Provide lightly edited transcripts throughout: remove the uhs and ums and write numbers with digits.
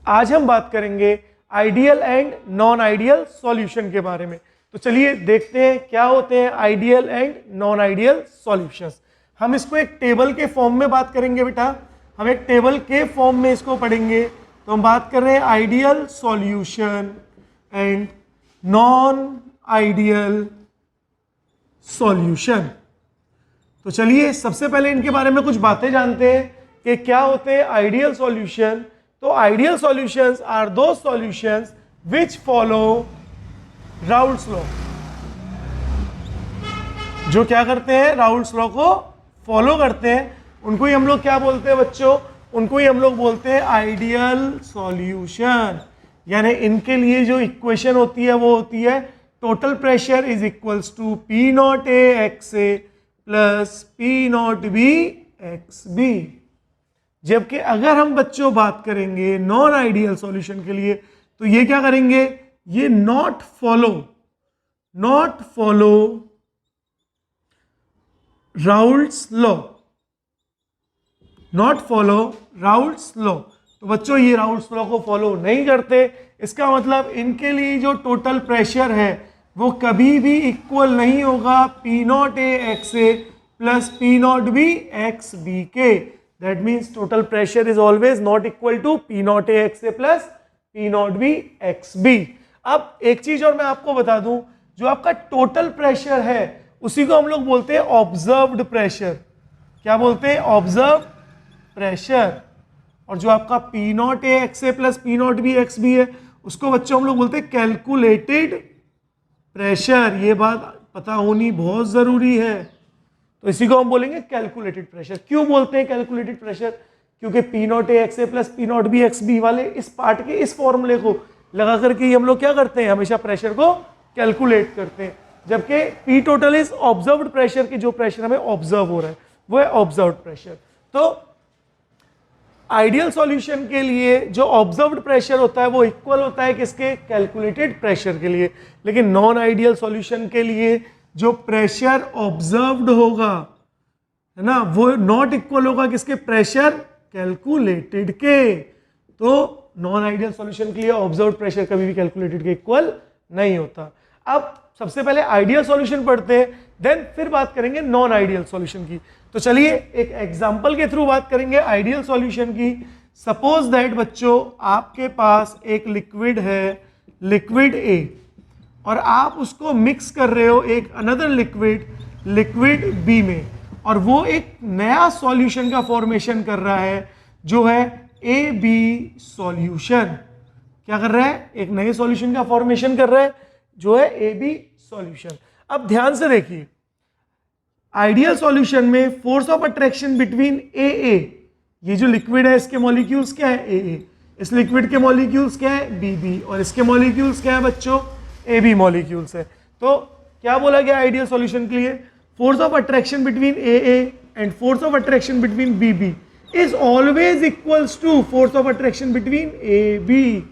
आज हम बात करेंगे ideal and non ideal solution के बारे में। तो चलिए देखते हैं क्या होते हैं ideal and non ideal solutions. हम इसको एक टेबल के फॉर्म में बात करेंगे बेटा, हम एक टेबल के फॉर्म में इसको पढ़ेंगे। तो हम बात कर रहे हैं ideal solution and non ideal solution. तो चलिए सबसे पहले इनके बारे में कुछ बातें जानते हैं कि क्या होते हैं आइडियल सॉल्यूशन। तो आइडियल सॉल्यूशंस आर दो सॉल्यूशंस विच फॉलो राउल्स लॉ, जो क्या करते हैं राउल्स लॉ को फॉलो करते हैं, उनको ही हम लोग क्या बोलते हैं बच्चों, उनको ही हम लोग बोलते हैं आइडियल सॉल्यूशन। यानी इनके लिए जो इक्वेशन होती है वो होती है total pressure is equals to P not A x A plus P not B x B. जबकि अगर हम बच्चों बात करेंगे नॉन आइडियल सॉल्यूशन के लिए तो ये क्या करेंगे, ये not follow Raoult's law, not follow Raoult's law. तो बच्चों ये राउल्स लॉ को फॉलो नहीं करते। इसका मतलब इनके लिए जो टोटल प्रेशर है वो कभी भी इक्वल नहीं होगा P not A x A plus P not B x B के। That means total pressure is always not equal to P not A x A plus P not B x B. अब एक चीज और मैं आपको बता दूं, जो आपका टोटल प्रेशर है उसी को हम लोग बोलते हैं ऑब्जर्व्ड प्रेशर। क्या बोलते हैं, ऑब्जर्व्ड प्रेशर। और जो आपका P not A x A plus P not B x B है उसको बच्चों हम लोग बोलते हैं कैलकुलेटेड प्रेशर। ये बात पता होनी बहुत जरूरी है। तो इसी को हम बोलेंगे कैलकुलेटेड प्रेशर। क्यों बोलते हैं कैलकुलेटेड प्रेशर, क्योंकि P not A x A plus P not B x B वाले इस पार्ट के इस फॉर्मूले को लगा करके ही हम लोग क्या करते हैं, हमेशा प्रेशर को कैलकुलेट करते हैं। जबकि P total is observed pressure, की जो प्रेशर हमें ऑब्जर्व हो रहा है वो है ऑब्जर्व्ड प्रेशर। तो आइडियल सॉल्यूशन के लिए जो ऑब्जर्व्ड प्रेशर होता है वो इक्वल होता है किसके, कैलकुलेटेड प्रेशर के लिए। लेकिन नॉन आइडियल सॉल्यूशन के लिए जो प्रेशर ऑब्जर्व्ड होगा है ना वो नॉट इक्वल होगा किसके, प्रेशर कैलकुलेटेड के। तो नॉन आइडियल सॉल्यूशन के लिए ऑब्जर्व्ड प्रेशर कभी भी कैलकुलेटेड के इक्वल नहीं होता। अब सबसे पहले आइडियल सॉल्यूशन पढ़ते हैं, देन फिर बात करेंगे नॉन आइडियल सॉल्यूशन की। तो चलिए एक एग्जांपल के थ्रू बात करेंगे आइडियल सॉल्यूशन की। सपोज दैट बच्चों आपके पास एक लिक्विड है, लिक्विड ए, और आप उसको मिक्स कर रहे हो एक अनदर लिक्विड बी में, और वो एक नया सॉल्यूशन का फॉर्मेशन कर रहा है जो है ए बी सॉल्यूशन। क्या कर रहा है, एक नए सॉल्यूशन का फॉर्मेशन कर रहा है जो है ए बी सॉल्यूशन। अब ध्यान से देखिए, आइडियल सॉल्यूशन में फोर्स ऑफ अट्रैक्शन बिटवीन ए, ये जो लिक्विड है इसके मॉलिक्यूल्स क्या है ए, इस लिक्विड के मॉलिक्यूल्स क्या है बी, और इसके मॉलिक्यूल्स क्या है बच्चों ए बी मॉलिक्यूल्स है। तो क्या बोला गया आइडियल सॉल्यूशन के लिए, force of attraction between A and force of attraction between B is always equals to force of attraction between A B.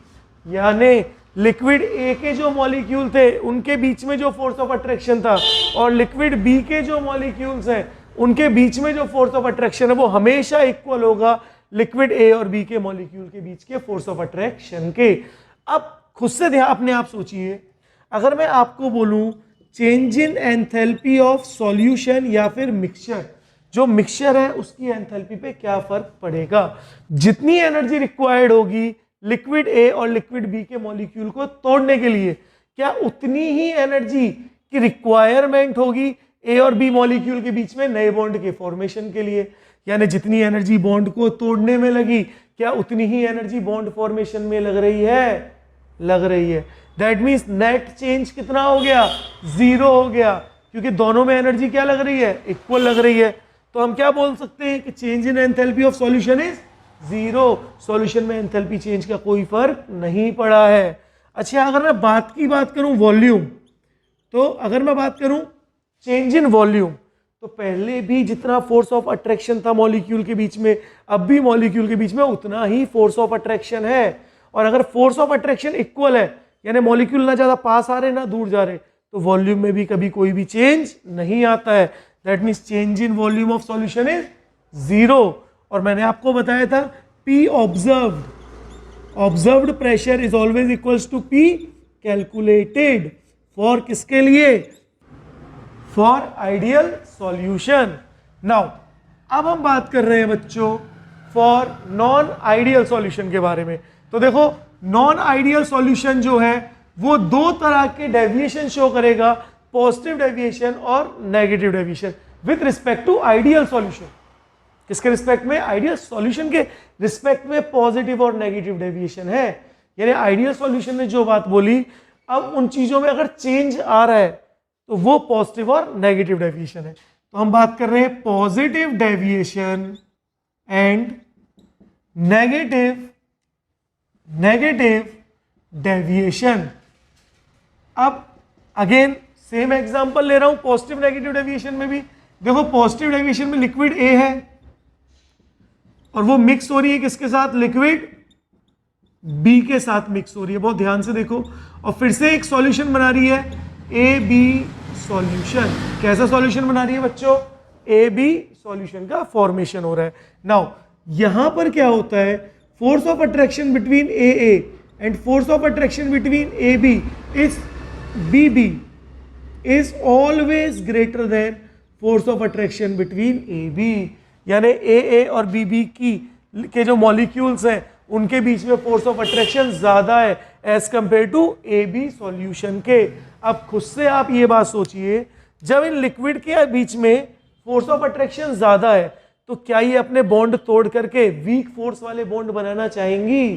यानी लिक्विड ए के जो मॉलिक्यूल थे उनके बीच में जो फोर्स ऑफ अट्रैक्शन था और लिक्विड बी के जो मॉलिक्यूल्स हैं उनके बीच में जो फोर्स ऑफ अट्रैक्शन है वो हमेशा इक्वल होगा लिक्विड ए और बी के मॉलिक्यूल के बीच के फोर्स ऑफ अट्रैक्शन के। अब खुद से अपने आप सोचिए, अगर मैं आपको बोलूं change in enthalpy of solution या फिर मिक्सचर, जो मिक्सचर है उसकी एंथैल्पी पे क्या फर्क पड़ेगा। जितनी एनर्जी रिक्वायर्ड होगी लिक्विड ए और लिक्विड बी के मॉलिक्यूल को तोड़ने के लिए, क्या उतनी ही एनर्जी की रिक्वायरमेंट होगी ए और बी मॉलिक्यूल के बीच में नए बॉन्ड के फॉर्मेशन के लिए। यानी जितनी एनर्जी बॉन्ड को तोड़ने में लगी क्या उतनी ही एनर्जी बॉन्ड फॉर्मेशन में लग रही है। दैट मीन्स नेट चेंज कितना हो गया, 0 हो गया, क्योंकि दोनों में एनर्जी क्या लग रही है, इक्वल लग रही है। तो हम क्या बोल सकते हैं कि change in enthalpy of solution is 0। Solution में एंथैल्पी चेंज का कोई फर्क नहीं पड़ा है। अच्छा, अगर मैं बात करूं वॉल्यूम, तो अगर मैं बात करूं चेंज इन वॉल्यूम, तो पहले भी जितना फोर्स ऑफ अट्रैक्शन था मॉलिक्यूल के बीच में, अब भी मॉलिक्यूल के बीच में उतना ही फोर्स ऑफ अट्रैक्शन है। और अगर फोर्स ऑफ अट्रैक्शन इक्वल है, यानी मॉलिक्यूल ना ज्यादा पास आ रहे ना दूर जा रहे, तो वॉल्यूम में भी कभी कोई भी चेंज नहीं आता है। That means change in volume of solution is 0। और मैंने आपको बताया था P observed observed pressure is always equals to P calculated for किसके लिए, फॉर आइडियल सॉल्यूशन। नाउ अब हम बात कर रहे हैं बच्चों फॉर नॉन आइडियल सॉल्यूशन के बारे में। तो देखो नॉन आइडियल सॉल्यूशन जो है वो दो तरह के डेविएशन शो करेगा, पॉजिटिव डेविएशन और negative deviation with respect to ideal solution. किसके रिस्पेक्ट में, आइडियल सॉल्यूशन के रिस्पेक्ट में पॉजिटिव और नेगेटिव डेविएशन है। यानी आइडियल सॉल्यूशन ने जो बात बोली, अब उन चीजों में अगर चेंज आ रहा है तो वो पॉजिटिव और नेगेटिव डेविएशन है। तो हम बात कर रहे हैं positive deviation and negative deviation. अब अगेन सेम एग्जांपल ले रहा हूं पॉजिटिव नेगेटिव डेविएशन में भी। देखो पॉजिटिव डेविएशन में लिक्विड ए है और वो मिक्स हो रही है किसके साथ, लिक्विड बी के साथ मिक्स हो रही है, बहुत ध्यान से देखो। और फिर से एक सॉल्यूशन बना रही है ए बी सॉल्यूशन। कैसा सॉल्यूशन बना रही है बच्चों, ए बी सॉल्यूशन का फॉर्मेशन हो रहा है। नाउ यहां पर क्या होता है, force of attraction between A and force of attraction between A B is B B is always greater than force of attraction between A B. यानी ए और बी के जो मॉलिक्यूल्स हैं उनके बीच में फोर्स ऑफ अट्रैक्शन ज्यादा है as compare to A B solution के। अब खुद से आप ये बात सोचिए, जब इन लिक्विड के बीच में फोर्स ऑफ अट्रैक्शन ज्यादा है तो क्या ये अपने बॉन्ड तोड़ करके वीक फोर्स वाले बॉन्ड बनाना चाहेंगी?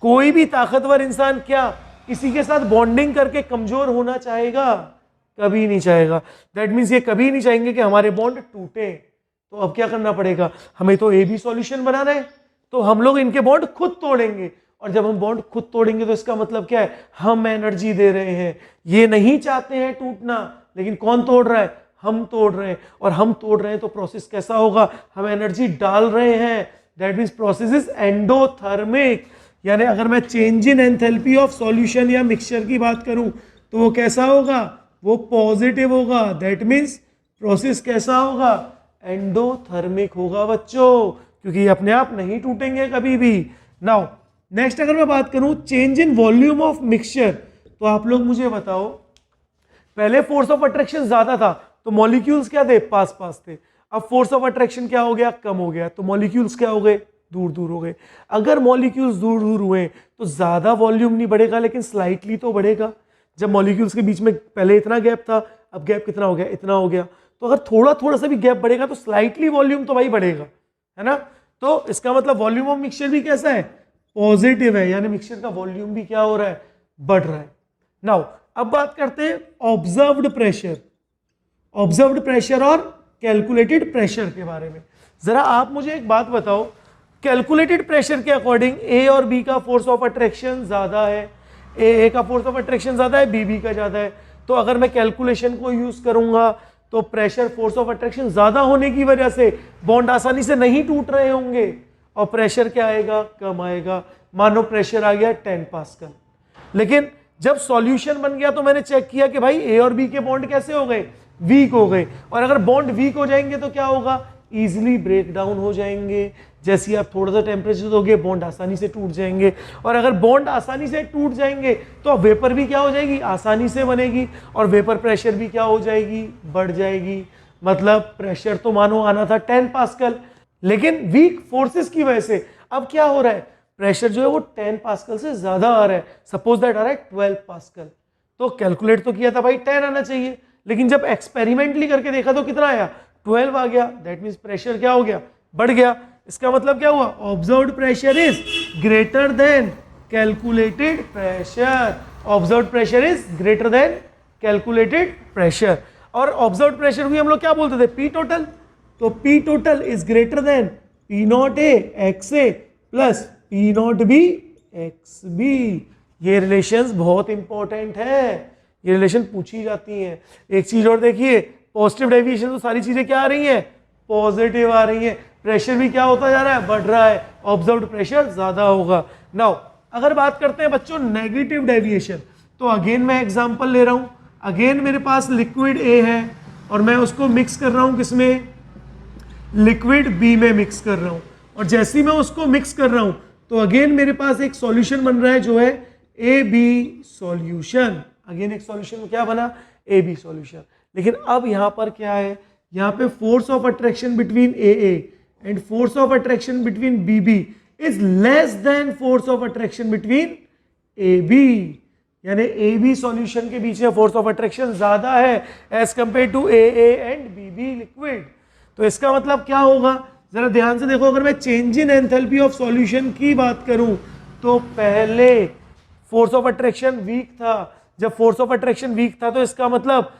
कोई भी ताकतवर इंसान क्या किसी के साथ बॉन्डिंग करके कमजोर होना चाहेगा? कभी नहीं चाहेगा। दैट मीन्स ये कभी नहीं चाहेंगे कि हमारे बॉन्ड टूटे। तो अब क्या करना पड़ेगा, हमें तो ए बी सॉल्यूशन बनाना है, तो हम लोग इनके बॉन्ड खुद तोड़ेंगे। और जब हम बॉन्ड खुद तोड़ेंगे तो इसका मतलब क्या है, हम एनर्जी दे रहे हैं। ये नहीं चाहते हैं टूटना, लेकिन कौन तोड़ रहा है, हम तोड़ रहे हैं। और हम तोड़ रहे हैं तो प्रोसेस कैसा होगा, हम एनर्जी डाल रहे हैं। That means process is endothermic. यानी अगर मैं change in enthalpy of solution या मिक्सचर की बात करूं तो वो कैसा होगा, वो पॉजिटिव होगा। दैट मीन्स प्रोसेस कैसा होगा, एंडोथर्मिक होगा बच्चों, क्योंकि ये अपने आप नहीं टूटेंगे कभी भी। नाउ नेक्स्ट अगर मैं बात करूं change in volume of mixture, तो आप लोग मुझे बताओ, पहले फोर्स ऑफ अट्रैक्शन ज्यादा था तो मॉलिक्यूल्स क्या थे, पास पास थे। अब फोर्स ऑफ अट्रैक्शन क्या हो गया, कम हो गया, तो मॉलिक्यूल्स क्या हो गए, दूर दूर हो गए। अगर मॉलिक्यूल्स दूर दूर हुए तो ज्यादा वॉल्यूम नहीं बढ़ेगा लेकिन स्लाइटली तो बढ़ेगा। जब मॉलिक्यूल्स के बीच में पहले इतना गैप था, अब गैप कितना हो गया, इतना हो गया। तो अगर थोड़ा थोड़ा सा भी गैप बढ़ेगा तो स्लाइटली वॉल्यूम तो भाई बढ़ेगा, है ना। तो इसका मतलब वॉल्यूम ऑफ मिक्सचर भी कैसा है, पॉजिटिव है। यानी मिक्सचर का वॉल्यूम भी क्या हो रहा है, बढ़ रहा है। नाउ अब बात करते हैं ऑब्जर्व्ड प्रेशर और कैलकुलेटेड प्रेशर के बारे में। जरा आप मुझे एक बात बताओ, कैलकुलेटेड प्रेशर के अकॉर्डिंग ए और बी का फोर्स ऑफ अट्रैक्शन ज्यादा है, ए का फोर्स ऑफ अट्रैक्शन ज्यादा है, बी का ज्यादा है। तो अगर मैं कैलकुलेशन को यूज करूंगा तो प्रेशर फोर्स ऑफ अट्रैक्शन ज्यादा होने की वजह से बॉन्ड आसानी से नहीं टूट रहे होंगे और प्रेशर क्या आएगा, कम आएगा। मानो प्रेशर आ गया 10 पास्कल, लेकिन जब सॉल्यूशन बन गया तो मैंने चेक किया कि भाई ए और बी के बॉन्ड कैसे हो गए, वीक हो गए। और अगर बॉन्ड वीक हो जाएंगे तो क्या होगा, इजीली ब्रेक डाउन हो जाएंगे। जैसे आप थोड़ा सा टेम्परेचर दोगे बॉन्ड आसानी से टूट जाएंगे। और अगर बॉन्ड आसानी से टूट जाएंगे तो वेपर भी क्या हो जाएगी, आसानी से बनेगी। और वेपर प्रेशर भी क्या हो जाएगी, बढ़ जाएगी। मतलब प्रेशर तो मानो आना था 10 पास्कल, लेकिन वीक फोर्सेस की वजह से अब क्या हो रहा है, प्रेशर जो है वो 10 पास्कल से ज्यादा आ रहा है। सपोज दैट आ रहा है 12 पास्कल। तो कैलकुलेट तो किया था भाई 10 आना चाहिए, लेकिन जब एक्सपेरिमेंटली करके देखा तो कितना आया, 12 आ गया। दैट मीन्स प्रेशर क्या हो गया, बढ़ गया। इसका मतलब क्या हुआ, observed pressure is greater than calculated pressure. Observed pressure is greater than calculated pressure. और ऑब्जर्व्ड प्रेशर भी हम लोग क्या बोलते थे, पी टोटल। तो P total is greater than P not A x A plus P not B x B. ये relations बहुत इंपॉर्टेंट है, ये रिलेशन पूछी जाती हैं। एक चीज और देखिए, पॉजिटिव डेविएशन तो सारी चीजें क्या आ रही हैं, पॉजिटिव आ रही हैं। प्रेशर भी क्या होता जा रहा है, बढ़ रहा है। ऑब्जर्व्ड प्रेशर ज्यादा होगा। नाउ अगर बात करते हैं बच्चों नेगेटिव डेविएशन, तो अगेन मैं एग्जांपल ले रहा हूं। अगेन मेरे पास लिक्विड ए है और मैं उसको मिक्स कर रहा हूं किसमें, लिक्विड बी में मिक्स कर रहा हूं। और जैसे ही मैं उसको मिक्स कर रहा हूं तो अगेन मेरे पास एक सॉल्यूशन बन रहा है जो है ए बी सॉल्यूशन। अगेन एक सॉल्यूशन क्या बना, ए बी सॉल्यूशन। लेकिन अब यहां पर क्या है, यहां पे force of attraction between A and force of attraction between B B is less than force of attraction between A B, यानी ए बी सॉल्यूशन के बीच में फोर्स ऑफ अट्रैक्शन ज्यादा है as compare to A and B B liquid. तो इसका मतलब क्या होगा, जरा ध्यान से देखो, अगर मैं change in enthalpy of solution की बात करूं तो पहले फोर्स ऑफ अट्रैक्शन वीक था। जब फोर्स ऑफ अट्रैक्शन वीक था तो इसका मतलब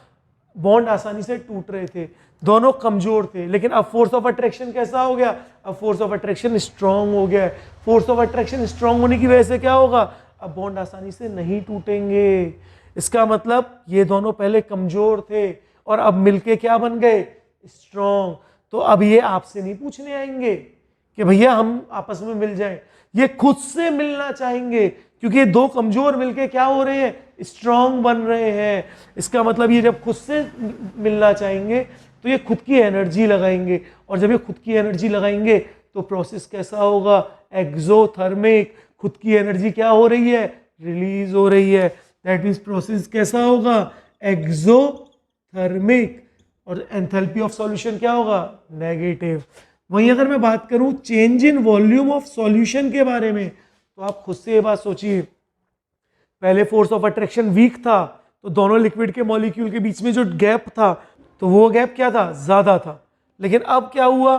बॉन्ड आसानी से टूट रहे थे, दोनों कमजोर थे। लेकिन अब फोर्स ऑफ अट्रैक्शन कैसा हो गया, अब फोर्स ऑफ अट्रैक्शन स्ट्रांग हो गया है। फोर्स ऑफ अट्रैक्शन स्ट्रांग होने की वजह से क्या होगा, अब बॉन्ड आसानी से नहीं टूटेंगे। इसका मतलब ये दोनों पहले कमजोर थे और अब मिलके क्या बन गए, स्ट्रांग। तो अब ये आपसे नहीं पूछने आएंगे कि भैया हम आपस में मिल जाएं, ये खुद से मिलना चाहेंगे, क्योंकि ये दो कमजोर मिलके क्या हो रहे हैं, स्ट्रांग बन रहे हैं। इसका मतलब ये जब खुद से मिलना चाहेंगे तो ये खुद की एनर्जी लगाएंगे, और जब ये खुद की एनर्जी लगाएंगे तो प्रोसेस कैसा होगा, एक्सोथर्मिक। खुद की एनर्जी क्या हो रही है, रिलीज हो रही है। दैट मीन्स प्रोसेस कैसा होगा, एक्सोथर्मिक। और एंथैल्पी ऑफ सॉल्यूशन क्या होगा, नेगेटिव। वहीं अगर मैं बात करूं change in volume of solution के बारे में, तो आप खुद से ये बात सोचिए, पहले फोर्स ऑफ अट्रैक्शन वीक था तो दोनों लिक्विड के मॉलिक्यूल के बीच में जो गैप था तो वो गैप क्या था, ज्यादा था। लेकिन अब क्या हुआ,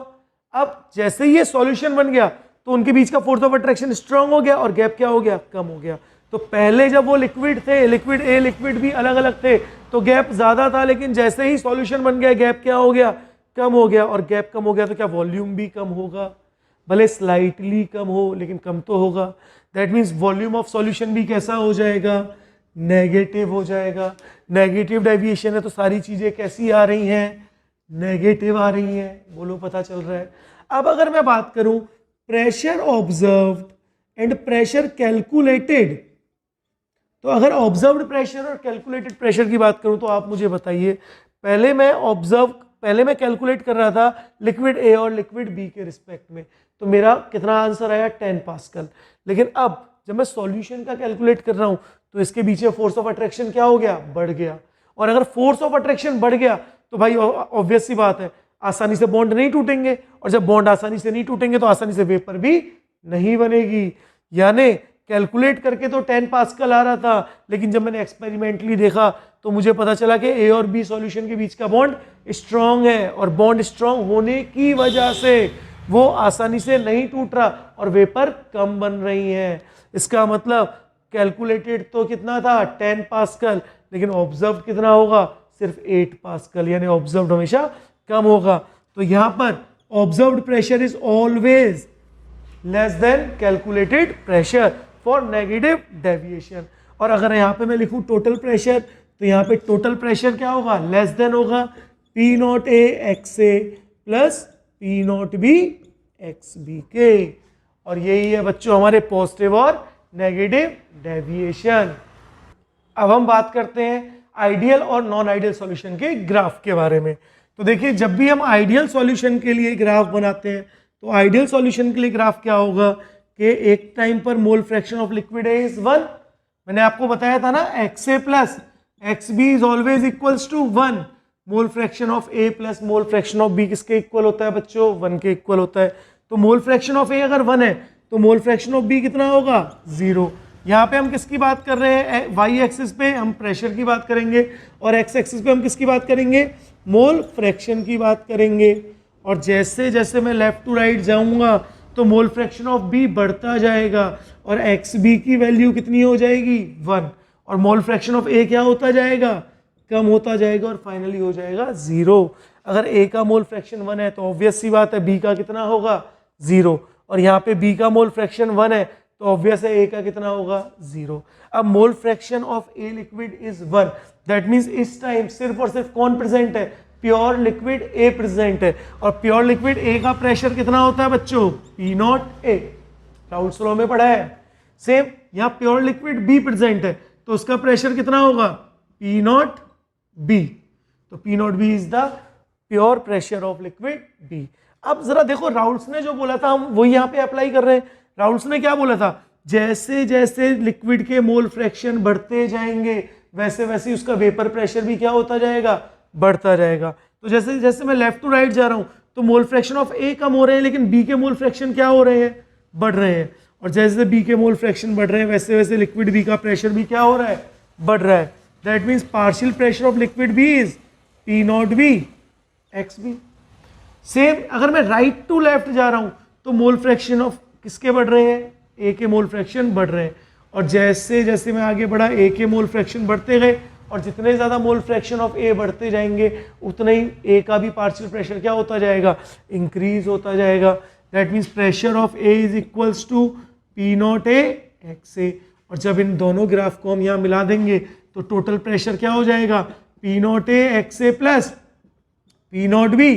अब जैसे ही ये सॉल्यूशन बन गया तो उनके बीच का फोर्स ऑफ अट्रैक्शन स्ट्रांग हो गया और गैप क्या हो गया, कम हो गया। तो पहले जब वो लिक्विड थे, लिक्विड ए लिक्विड बी अलग अलग थे तो गैप ज्यादा था, लेकिन जैसे ही सॉल्यूशन बन गया गैप क्या हो गया, कम हो गया। और गैप कम हो गया तो क्या वॉल्यूम भी कम होगा, भले स्लाइटली कम हो लेकिन कम तो होगा। That means volume of solution भी कैसा हो जाएगा, नेगेटिव हो जाएगा। नेगेटिव डेविएशन है तो सारी चीजें कैसी आ रही हैं, नेगेटिव आ रही हैं। बोलो पता चल रहा है। अब अगर मैं बात करूं pressure observed and pressure calculated, तो अगर ऑब्जर्व्ड प्रेशर और कैलकुलेटेड प्रेशर की बात करूं तो आप मुझे बताइए, पहले मैं कैलकुलेट कर रहा था लिक्विड ए और लिक्विड बी के रिस्पेक्ट में, तो मेरा कितना आंसर आया 10 पास्कल। लेकिन अब जब मैं सॉल्यूशन का कैलकुलेट कर रहा हूं तो इसके पीछे फोर्स ऑफ अट्रैक्शन क्या हो गया, बढ़ गया। और अगर फोर्स ऑफ अट्रैक्शन बढ़ गया तो भाई ऑब्वियस सी बात है, आसानी से बॉन्ड नहीं टूटेंगे, और जब बॉन्ड आसानी से नहीं टूटेंगे तो आसानी से वेपर भी नहीं बनेगी। यानी कैलकुलेट करके तो 10 पास्कल आ रहा था, लेकिन जब मैंने एक्सपेरिमेंटली देखा तो मुझे पता चला कि ए और बी सॉल्यूशन के बीच का बॉन्ड स्ट्रांग है, और बॉन्ड स्ट्रांग होने की वजह से वो आसानी से नहीं टूट रहा और वेपर कम बन रही है। इसका मतलब कैलकुलेटेड तो कितना था 10 पास्कल, लेकिन ऑब्जर्व कितना होगा, सिर्फ 8 पास्कल, यानी ऑब्जर्व हमेशा कम होगा। तो यहां पर observed pressure is always less than calculated pressure for negative deviation. और अगर यहां पे मैं लिखूं टोटल प्रेशर, तो यहां पे टोटल प्रेशर क्या होगा, लेस देन होगा P not A x A plus P not B x B के। और यही है बच्चों हमारे पॉजिटिव और नेगेटिव डेविएशन। अब हम बात करते हैं आइडियल और नॉन आइडियल सॉल्यूशन के ग्राफ के बारे में। तो देखिए, जब भी हम आइडियल सॉल्यूशन के लिए ग्राफ बनाते हैं तो आइडियल सॉल्यूशन के लिए ग्राफ क्या होगा कि एक टाइम पर mole fraction of liquid A is 1। मैंने आपको बताया था ना, X A plus X B is always equals to 1। Mole fraction of A plus mole fraction of B किसके इक्वल होता है बच्चों, 1 के इक्वल होता है। तो मोल फ्रैक्शन ऑफ ए अगर 1 है तो मोल फ्रैक्शन ऑफ बी कितना होगा, 0। यहाँ पे हम किसकी बात कर रहे हैं, वाई एक्सिस पे हम प्रेशर की बात करेंगे और एक्स एक्सिस पे हम किसकी बात करेंगे, मोल फ्रैक्शन की बात करेंगे। और जैसे जैसे मैं लेफ्ट टू राइट जाऊंगा तो मोल फ्रैक्शन ऑफ बी बढ़ता जाएगा और एक्स बी की वैल्यू कितनी हो जाएगी, 1। और मोल फ्रैक्शन ऑफ ए क्या होता जाएगा, कम होता जाएगा और फाइनली हो जाएगा 0। अगर ए का मोल फ्रैक्शन 1 है तो ऑब्वियस सी बात है बी का कितना होगा, 0। और यहाँ पे बी का मोल फ्रैक्शन 1 है तो ऑब्वियस है ए का कितना होगा, 0। अब मोल fraction of a liquid is 1, that means इस टाइम सिर्फ और सिर्फ कौन प्रेजेंट है, प्योर लिक्विड ए प्रेजेंट है। और प्योर लिक्विड ए का प्रेशर कितना होता है बच्चों, P not a, Raoul's law में पढ़ा है। सेम यहाँ प्योर लिक्विड बी प्रेजेंट है तो उसका प्रेशर कितना होगा, पी नॉट बी। तो P not B is the pure pressure of liquid B. अब जरा देखो, राउल्स ने जो बोला था हम वही यहाँ पे अप्लाई कर रहे हैं। राउल्स ने क्या बोला था, जैसे जैसे लिक्विड के मोल फ्रैक्शन बढ़ते जाएंगे वैसे वैसे उसका वेपर प्रेशर भी क्या होता जाएगा, बढ़ता जाएगा। तो जैसे जैसे मैं लेफ्ट टू राइट जा रहा हूं तो मोल फ्रैक्शन ऑफ ए कम हो रहे हैं, लेकिन बी के मोल फ्रैक्शन क्या हो रहे हैं, बढ़ रहे हैं। और जैसे बी के मोल फ्रैक्शन बढ़ रहे हैं वैसे वैसे लिक्विड बी का प्रेशर भी क्या हो रहा है, बढ़ रहा है। That means partial pressure of liquid B is P not B x B. Same अगर मैं राइट टू लेफ्ट जा रहा हूं तो मोल फ्रैक्शन ऑफ किसके बढ़ रहे हैं, ए के मोल फ्रैक्शन बढ़ रहे हैं। और जैसे जैसे मैं आगे बढ़ा ए के मोल फ्रैक्शन बढ़ते गए, और जितने ज़्यादा मोल फ्रैक्शन ऑफ ए बढ़ते जाएंगे उतने ही ए का भी पार्शियल प्रेशर क्या होता जाएगा, इंक्रीज होता जाएगा। That means pressure of A is equals to P not A x A. और जब इन दोनों ग्राफ को हम यहाँ मिला देंगे तो टोटल प्रेशर क्या हो जाएगा, P not A x A plus P not B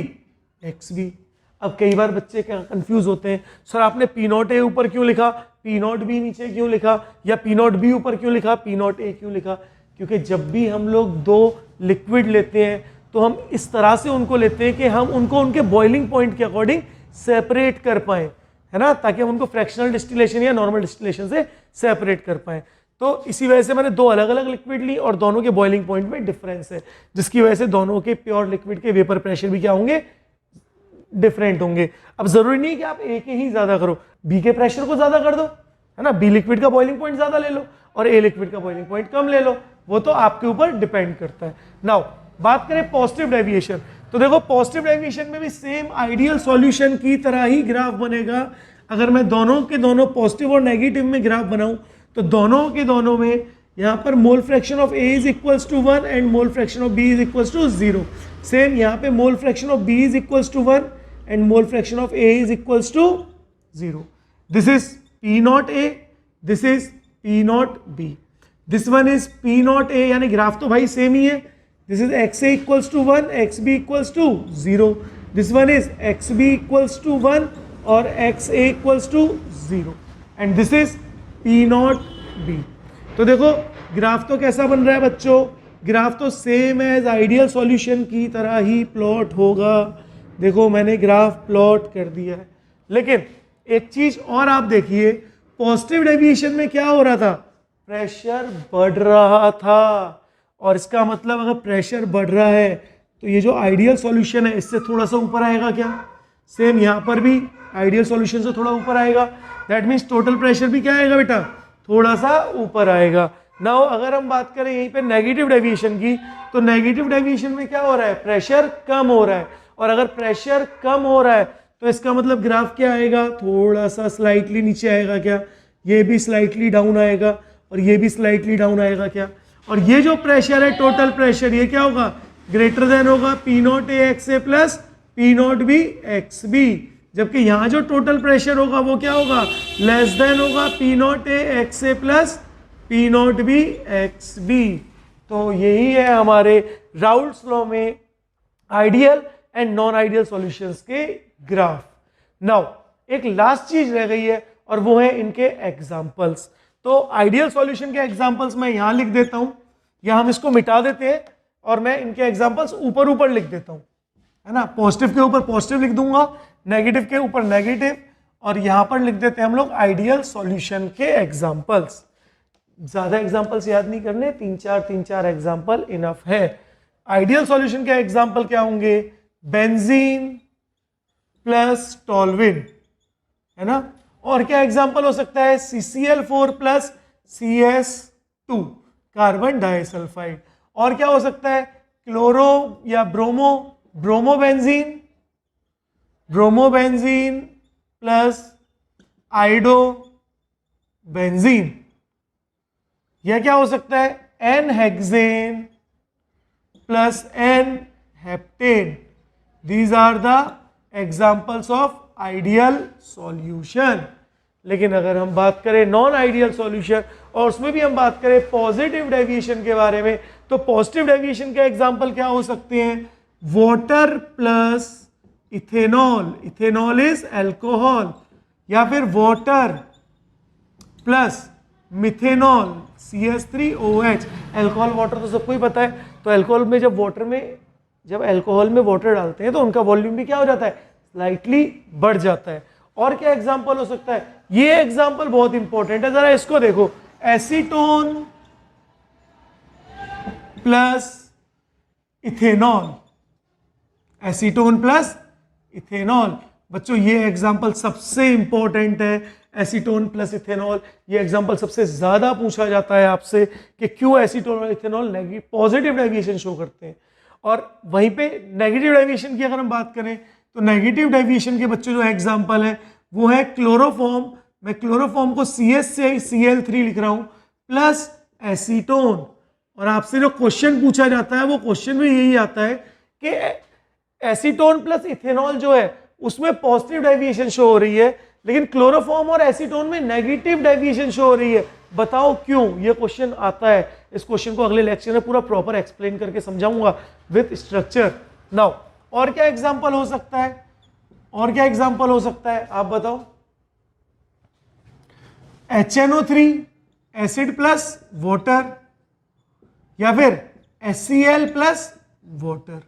x B. अब कई बार बच्चे क्या कंफ्यूज होते हैं, सर आपने पी नॉट ए ऊपर क्यों लिखा, पी नॉट बी नीचे क्यों लिखा, या पी नॉट बी ऊपर क्यों लिखा, पी नॉट ए क्यों लिखा। क्योंकि जब भी हम लोग दो लिक्विड लेते हैं तो हम इस तरह से उनको लेते हैं कि हम उनको उनके बॉइलिंग पॉइंट के अकॉर्डिंग सेपरेट कर पाएं, है ना, ताकि हम उनको फ्रैक्शनल डिस्टिलेशन या नॉर्मल डिस्टिलेशन से सेपरेट कर पाएं। तो इसी वजह से मैंने दो अलग अलग लिक्विड ली और दोनों के बॉइलिंग पॉइंट में डिफरेंस है, जिसकी वजह से दोनों के प्योर लिक्विड के वेपर प्रेशर भी क्या होंगे, डिफरेंट होंगे। अब जरूरी नहीं है कि आप ए के ही ज्यादा करो, बी के प्रेशर को ज्यादा कर दो, है ना, बी लिक्विड का बॉइलिंग पॉइंट ज्यादा ले लो और ए लिक्विड का बॉइलिंग पॉइंट कम ले लो, वो तो आपके ऊपर डिपेंड करता है। नाउ बात करें पॉजिटिव डेविएशन, तो देखो पॉजिटिव डेविएशन में भी सेम आइडियल सॉल्यूशन की तरह ही ग्राफ बनेगा। अगर मैं दोनों के दोनों पॉजिटिव और नेगेटिव में ग्राफ बनाऊं तो दोनों के दोनों में यहाँ पर mole fraction of A is equals to 1 and mole fraction of B is equals to 0। Same यहाँ पे mole fraction of B is equals to 1 and mole fraction of A is equals to 0. This is P naught A, this is P naught B. This one is P naught A, यानी graph तो भाई same ही है। This is XA equals to 1, XB equals to 0. This one is XB equals to 1 और XA equals to 0. And this is P naught B. तो देखो graph तो कैसा बन रहा है बच्चों, ग्राफ तो सेम एज आइडियल सॉल्यूशन की तरह ही प्लॉट होगा। देखो मैंने ग्राफ प्लॉट कर दिया है, लेकिन एक चीज और आप देखिए, पॉजिटिव डेविएशन में क्या हो रहा था, प्रेशर बढ़ रहा था। और इसका मतलब अगर प्रेशर बढ़ रहा है तो ये जो आइडियल सॉल्यूशन है इससे थोड़ा सा ऊपर आएगा क्या, सेम यहाँ पर भी आइडियल सॉल्यूशन से थोड़ा ऊपर आएगा। दैट मीन्स टोटल प्रेशर भी क्या आएगा बेटा, थोड़ा सा ऊपर आएगा। नाउ अगर हम बात करें यहीं पे नेगेटिव डेविएशन की, तो नेगेटिव डेविएशन में क्या हो रहा है, प्रेशर कम हो रहा है। और अगर प्रेशर कम हो रहा है तो इसका मतलब ग्राफ क्या आएगा, थोड़ा सा स्लाइटली नीचे आएगा क्या, ये भी स्लाइटली डाउन आएगा और ये भी स्लाइटली डाउन आएगा क्या। और ये जो प्रेशर है टोटल प्रेशर, ये क्या होगा, ग्रेटर देन होगा P not A x A plus P not B x B. जबकि यहाँ जो टोटल प्रेशर होगा वो क्या होगा, लेस देन होगा P not A x A plus P not B x B. तो यही है हमारे राउल्स लॉ में ideal and non ideal solutions के ग्राफ। नाउ एक लास्ट चीज रह गई है और वो है इनके एग्जांपल्स। तो आइडियल सॉल्यूशन के एग्जांपल्स मैं यहां लिख देता हूं, या हम इसको मिटा देते हैं और मैं इनके एग्जांपल्स ऊपर ऊपर लिख देता हूं, है ना, पॉजिटिव के ऊपर पॉजिटिव लिख दूंगा, नेगेटिव के ऊपर नेगेटिव, और यहां पर लिख देते हैं हम लोग आइडियल सॉल्यूशन के एग्जांपल्स। ज्यादा एग्जांपल्स याद नहीं करने, तीन चार एग्जांपल इनफ है। आइडियल सॉल्यूशन के एग्जांपल क्या होंगे, बेंजीन प्लस टॉल्विन, है ना, और क्या एग्जांपल हो सकता है, CCl4 plus CS2 carbon disulphide, और क्या हो सकता है, क्लोरो या ब्रोमोबेंजीन प्लस आइडोबेंजीन, यह क्या हो सकता है, N-हेक्सेन plus N-हेप्टेन। These are the examples of ideal solution। लेकिन अगर हम बात करें नॉन आइडियल सॉल्यूशन और उसमें भी हम बात करें पॉजिटिव डेविएशन के बारे में, तो पॉजिटिव डेविएशन के एग्जांपल क्या हो सकते हैं, water plus ethanol, ethanol is alcohol, या फिर water plus methanol CH3OH। Alcohol water तो सबको ही पता है, तो अल्कोहल में जब अल्कोहल में वाटर डालते हैं तो उनका वॉल्यूम भी क्या हो जाता है, स्लाइटली बढ़ जाता है। और क्या एग्जाम्पल हो सकता है? ये एग्जाम्पल बहुत इंपॉर्टेंट है, जरा इसको देखो, acetone plus ethanol, acetone plus ethanol. बच्चों ये एग्जाम्पल सबसे इंपॉर्टेंट है, एसीटोन प्लस इथेनॉल। ये एग्जाम्पल सबसे ज्यादा पूछा जाता है आपसे कि क्यों एसीटोन और इथेनॉल पॉजिटिव डेविएशन शो करते हैं। और वहीं पे नेगेटिव डेविएशन की अगर हम बात करें तो नेगेटिव डेविएशन के बच्चों जो एग्जाम्पल है वो है क्लोरोफॉर्म। मैं क्लोरोफॉर्म को CS से Cl3 लिख रहा हूं प्लस एसीटोन। और आपसे जो क्वेश्चन पूछा जाता है वो क्वेश्चन में यही आता है कि एसीटोन प्लस इथेनॉल जो है उसमें पॉजिटिव डेविएशन शो हो रही है, लेकिन क्लोरोफॉर्म और एसीटोन में नेगेटिव डेविएशन शो हो रही है, बताओ क्यों? ये क्वेश्चन आता है। इस क्वेश्चन को अगले लेक्चर में पूरा प्रॉपर एक्सप्लेन करके समझाऊंगा विद स्ट्रक्चर। नाउ और क्या एग्जांपल हो सकता है? और क्या एग्जांपल हो सकता है आप बताओ? HNO3 एसिड प्लस वाटर, या फिर HCl प्लस वाटर।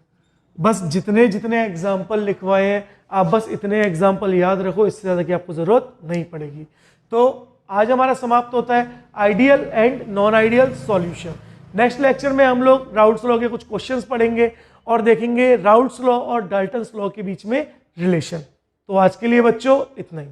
बस जितने जितने एग्जाम्पल लिखवाए हैं आप बस इतने एग्जाम्पल याद रखो, इससे ज्यादा की आपको जरूरत नहीं पड़ेगी। तो आज हमारा समाप्त होता है ideal and non ideal solution. Next lecture में हम लोग राउल्ट्स लॉ के कुछ क्वेश्चंस पढ़ेंगे और देखेंगे राउल्ट्स लॉ और डाल्टन्स लॉ के बीच में रिलेशन। तो आज के लिए बच्चों इतना ही।